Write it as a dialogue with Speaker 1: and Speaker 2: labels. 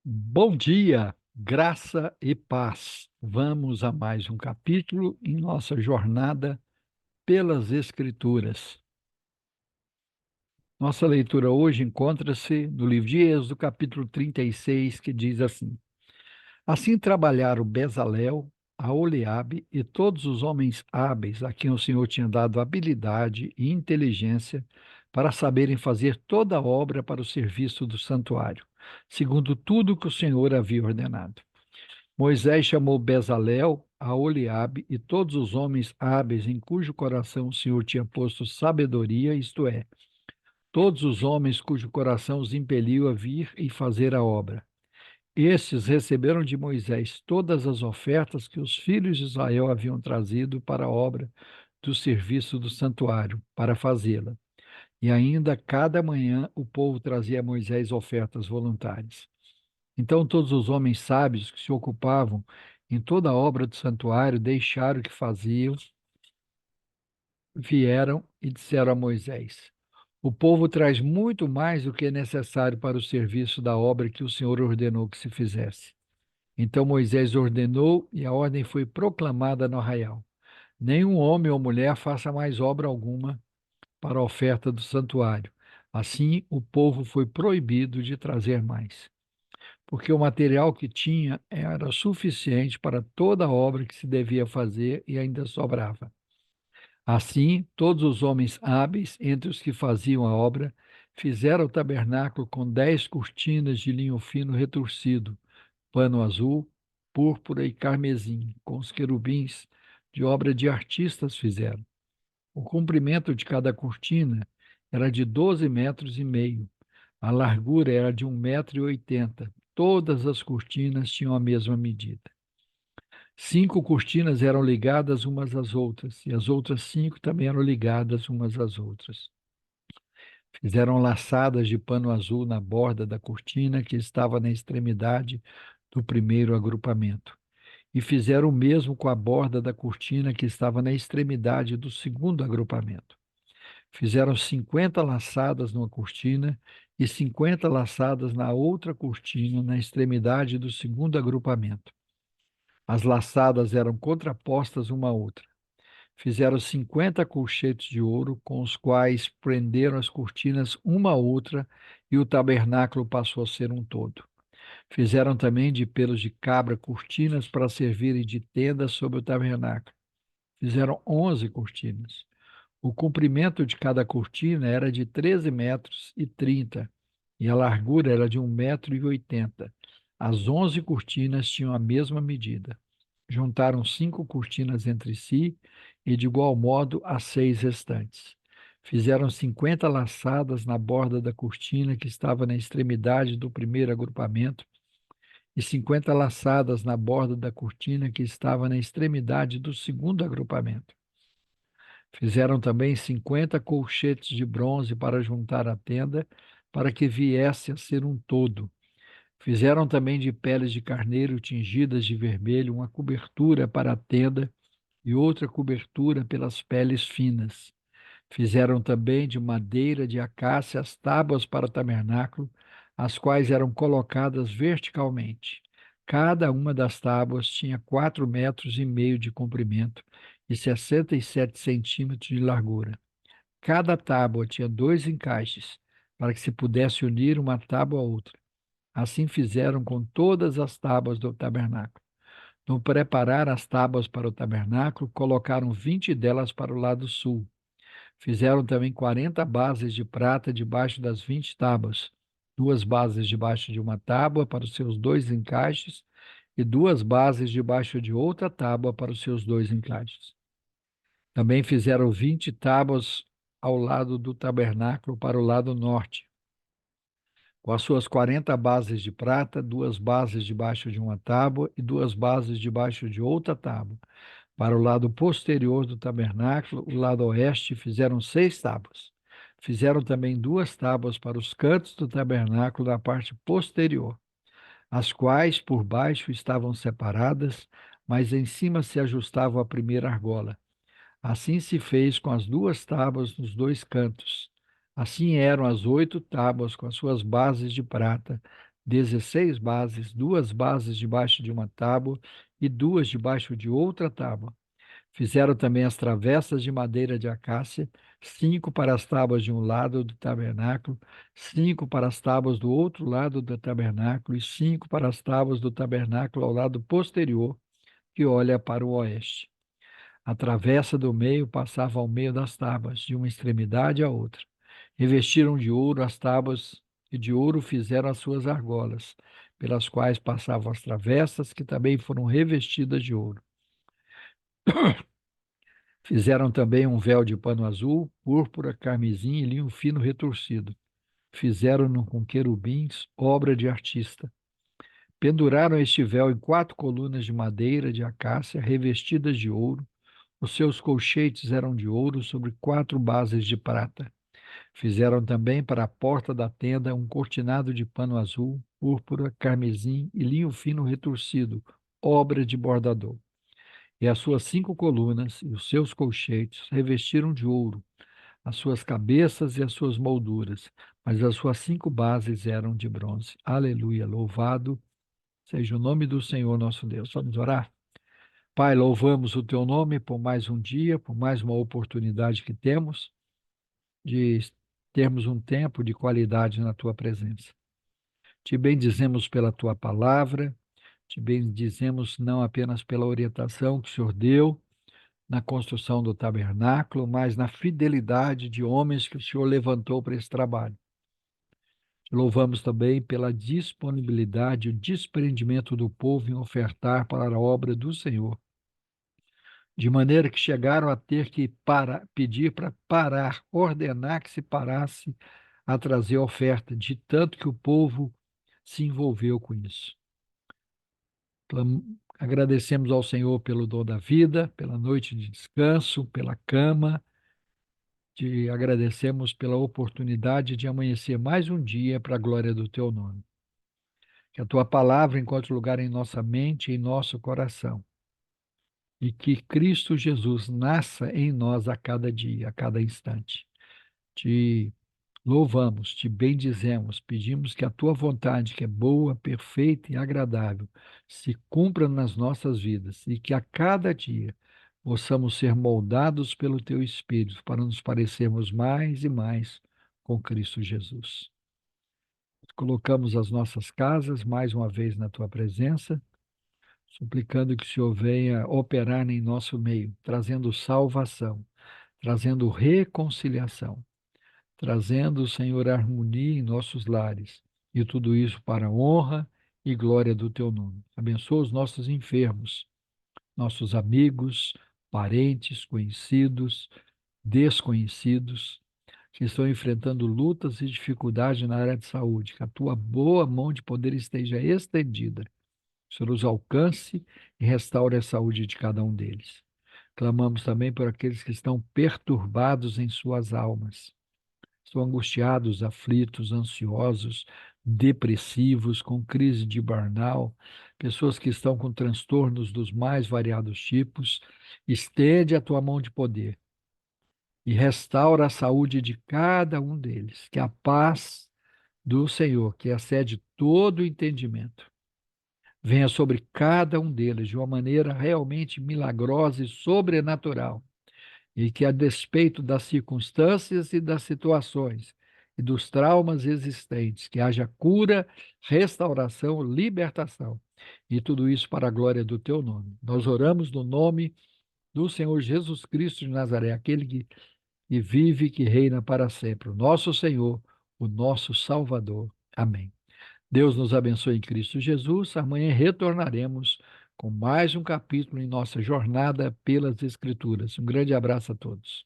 Speaker 1: Bom dia, graça e paz. Vamos a mais um capítulo em nossa jornada pelas Escrituras. Nossa leitura hoje encontra-se no livro de Êxodo, capítulo 36, que diz assim: Assim trabalharam Bezalel, Aholiabe e todos os homens hábeis a quem o Senhor tinha dado habilidade e inteligência para saberem fazer toda a obra para o serviço do santuário, segundo tudo que o Senhor havia ordenado. Moisés chamou Bezalel, Aholiabe e todos os homens hábeis em cujo coração o Senhor tinha posto sabedoria, isto é, todos os homens cujo coração os impeliu a vir e fazer a obra. Estes receberam de Moisés todas as ofertas que os filhos de Israel haviam trazido para a obra do serviço do santuário, para fazê-la. E ainda cada manhã o povo trazia a Moisés ofertas voluntárias. Então todos os homens sábios que se ocupavam em toda a obra do santuário deixaram o que faziam, vieram e disseram a Moisés: O povo traz muito mais do que é necessário para o serviço da obra que o Senhor ordenou que se fizesse. Então Moisés ordenou e a ordem foi proclamada no arraial: Nenhum homem ou mulher faça mais obra alguma para a oferta do santuário. Assim, o povo foi proibido de trazer mais, porque o material que tinha era suficiente para toda a obra que se devia fazer e ainda sobrava. Assim, todos os homens hábeis, entre os que faziam a obra, fizeram o tabernáculo com 10 cortinas de linho fino retorcido, pano azul, púrpura e carmesim, com os querubins de obra de artistas fizeram. O comprimento de cada cortina era de 12,5 metros. A largura era de 1,80 metros. Todas as cortinas tinham a mesma medida. 5 cortinas eram ligadas umas às outras, e as outras 5 também eram ligadas umas às outras. Fizeram laçadas de pano azul na borda da cortina que estava na extremidade do primeiro agrupamento. E fizeram o mesmo com a borda da cortina que estava na extremidade do segundo agrupamento. Fizeram 50 laçadas numa cortina e 50 laçadas na outra cortina, na extremidade do segundo agrupamento. As laçadas eram contrapostas uma à outra. Fizeram 50 colchetes de ouro, com os quais prenderam as cortinas uma à outra, e o tabernáculo passou a ser um todo. Fizeram também de pelos de cabra cortinas para servirem de tenda sobre o tabernáculo. Fizeram 11 cortinas. O comprimento de cada cortina era de 13,30 metros, e a largura era de 1,80 metros. As 11 cortinas tinham a mesma medida. Juntaram 5 cortinas entre si e, de igual modo, as 6 restantes. Fizeram 50 laçadas na borda da cortina que estava na extremidade do primeiro agrupamento e 50 laçadas na borda da cortina que estava na extremidade do segundo agrupamento. Fizeram também 50 colchetes de bronze para juntar a tenda, para que viesse a ser um todo. Fizeram também de peles de carneiro tingidas de vermelho uma cobertura para a tenda e outra cobertura pelas peles finas. Fizeram também de madeira de acácia as tábuas para o tabernáculo, as quais eram colocadas verticalmente. Cada uma das tábuas tinha 4,5 metros de comprimento e 67 centímetros de largura. Cada tábua tinha 2 encaixes, para que se pudesse unir uma tábua a outra. Assim fizeram com todas as tábuas do tabernáculo. No preparar as tábuas para o tabernáculo, colocaram 20 delas para o lado sul. Fizeram também 40 bases de prata debaixo das 20 tábuas, 2 bases debaixo de uma tábua para os seus 2 encaixes e 2 bases debaixo de outra tábua para os seus 2 encaixes. Também fizeram 20 tábuas ao lado do tabernáculo para o lado norte, com as suas 40 bases de prata, 2 bases debaixo de uma tábua e 2 bases debaixo de outra tábua. Para o lado posterior do tabernáculo, o lado oeste, fizeram 6 tábuas. Fizeram também 2 tábuas para os cantos do tabernáculo da parte posterior, as quais por baixo estavam separadas, mas em cima se ajustavam à primeira argola. Assim se fez com as 2 tábuas nos 2 cantos. Assim eram as 8 tábuas com as suas bases de prata, 16 bases, 2 bases debaixo de uma tábua e 2 debaixo de outra tábua. Fizeram também as travessas de madeira de acácia, 5 para as tábuas de um lado do tabernáculo, 5 para as tábuas do outro lado do tabernáculo e 5 para as tábuas do tabernáculo ao lado posterior, que olha para o oeste. A travessa do meio passava ao meio das tábuas, de uma extremidade à outra. Revestiram de ouro as tábuas e de ouro fizeram as suas argolas, pelas quais passavam as travessas, que também foram revestidas de ouro. Fizeram também um véu de pano azul, púrpura, carmesim e linho fino retorcido. Fizeram-no com querubins, obra de artista. Penduraram este véu em 4 colunas de madeira de acácia, revestidas de ouro. Os seus colchetes eram de ouro sobre 4 bases de prata. Fizeram também para a porta da tenda um cortinado de pano azul, púrpura, carmesim e linho fino retorcido, obra de bordador. E as suas 5 colunas e os seus colchetes revestiram de ouro as suas cabeças e as suas molduras, mas as suas 5 bases eram de bronze. Aleluia, louvado seja o nome do Senhor nosso Deus. Vamos orar? Pai, louvamos o teu nome por mais um dia, por mais uma oportunidade que temos de termos um tempo de qualidade na tua presença. Te bendizemos pela tua palavra, te bendizemos não apenas pela orientação que o Senhor deu na construção do tabernáculo, mas na fidelidade de homens que o Senhor levantou para esse trabalho. Te louvamos também pela disponibilidade e o desprendimento do povo em ofertar para a obra do Senhor, de maneira que chegaram a ter que pedir para parar, ordenar que se parasse a trazer oferta, de tanto que o povo se envolveu com isso. Agradecemos ao Senhor pelo dom da vida, pela noite de descanso, pela cama. Te agradecemos pela oportunidade de amanhecer mais um dia para a glória do teu nome. Que a tua palavra encontre lugar em nossa mente e em nosso coração. E que Cristo Jesus nasça em nós a cada dia, a cada instante. Te louvamos, te bendizemos, pedimos que a tua vontade, que é boa, perfeita e agradável, se cumpra nas nossas vidas e que a cada dia possamos ser moldados pelo teu Espírito para nos parecermos mais e mais com Cristo Jesus. Colocamos as nossas casas mais uma vez na tua presença, suplicando que o Senhor venha operar em nosso meio, trazendo salvação, trazendo reconciliação, trazendo, Senhor, harmonia em nossos lares, e tudo isso para a honra e glória do teu nome. Abençoa os nossos enfermos, nossos amigos, parentes, conhecidos, desconhecidos, que estão enfrentando lutas e dificuldades na área de saúde, que a tua boa mão de poder esteja estendida. O Senhor os alcance e restaure a saúde de cada um deles. Clamamos também por aqueles que estão perturbados em suas almas, estão angustiados, aflitos, ansiosos, depressivos, com crise de burnout, pessoas que estão com transtornos dos mais variados tipos. Estende a tua mão de poder e restaura a saúde de cada um deles. Que a paz do Senhor, que excede todo o entendimento, venha sobre cada um deles de uma maneira realmente milagrosa e sobrenatural. E que, a despeito das circunstâncias e das situações e dos traumas existentes, que haja cura, restauração, libertação. E tudo isso para a glória do teu nome. Nós oramos no nome do Senhor Jesus Cristo de Nazaré, aquele que vive e que reina para sempre, o nosso Senhor, o nosso Salvador. Amém. Deus nos abençoe em Cristo Jesus. Amanhã retornaremos com mais um capítulo em nossa jornada pelas Escrituras. Um grande abraço a todos.